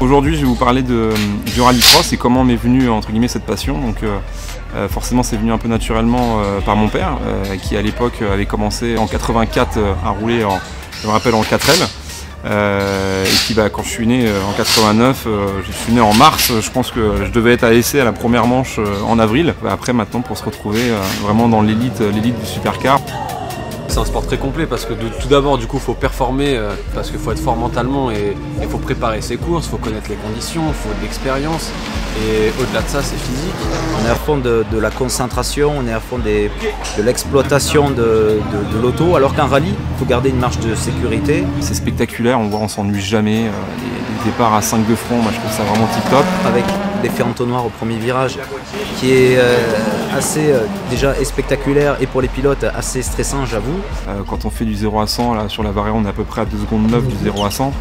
Aujourd'hui, je vais vous parler du rallycross et comment m'est venue entre guillemets cette passion. Donc, forcément, c'est venu un peu naturellement par mon père, qui à l'époque avait commencé en 84 à rouler, je me rappelle, en 4L. Et qui, quand je suis né en 89, je suis né en mars, je pense que je devais être à essai à la première manche en avril. Après, maintenant, pour se retrouver vraiment dans l'élite du supercar. C'est un sport très complet parce que tout d'abord, du coup, il faut performer parce qu'il faut être fort mentalement et il faut préparer ses courses, il faut connaître les conditions, il faut de l'expérience et au-delà de ça, c'est physique. On est à fond de la concentration, on est à fond de l'exploitation de l'auto, alors qu'en rallye, il faut garder une marge de sécurité. C'est spectaculaire, on s'ennuie jamais. Les départs à 5 de front, moi je trouve ça vraiment tip top. Avec l'effet entonnoir au premier virage, qui est assez déjà spectaculaire et pour les pilotes assez stressant, j'avoue. Quand on fait du 0 à 100, là, sur la variante, on est à peu près à 2 secondes 9 du 0 à 100.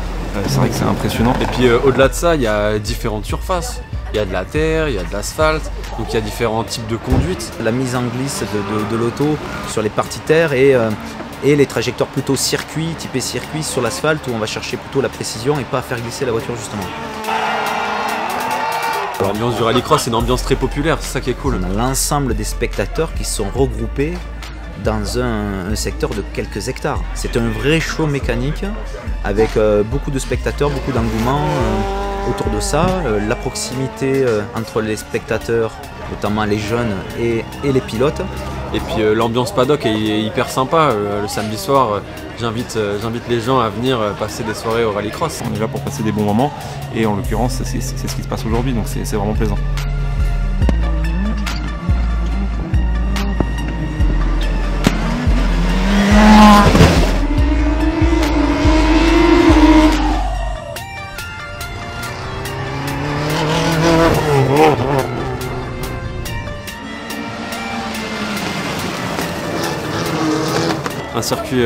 C'est vrai que c'est impressionnant. Et puis au-delà de ça, il y a différentes surfaces. Il y a de la terre, il y a de l'asphalte, donc il y a différents types de conduite. La mise en glisse de l'auto sur les parties terre et les trajectoires plutôt circuit, typé circuit sur l'asphalte où on va chercher plutôt la précision et pas faire glisser la voiture justement. L'ambiance du rallycross, c'est une ambiance très populaire, c'est ça qui est cool. On a l'ensemble des spectateurs qui sont regroupés dans un secteur de quelques hectares. C'est un vrai show mécanique avec beaucoup de spectateurs, beaucoup d'engouement autour de ça. La proximité entre les spectateurs, notamment les jeunes et les pilotes. Et puis l'ambiance paddock est hyper sympa. Le samedi soir, j'invite les gens à venir passer des soirées au rallycross. On est là pour passer des bons moments et en l'occurrence c'est ce qui se passe aujourd'hui, donc c'est vraiment plaisant. Un circuit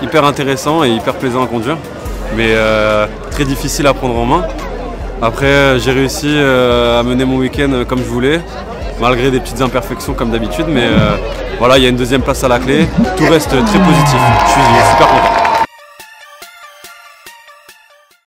hyper intéressant et hyper plaisant à conduire, mais très difficile à prendre en main. Après, j'ai réussi à mener mon week-end comme je voulais, malgré des petites imperfections comme d'habitude, mais voilà, il y a une deuxième place à la clé. Tout reste très positif, je suis super content.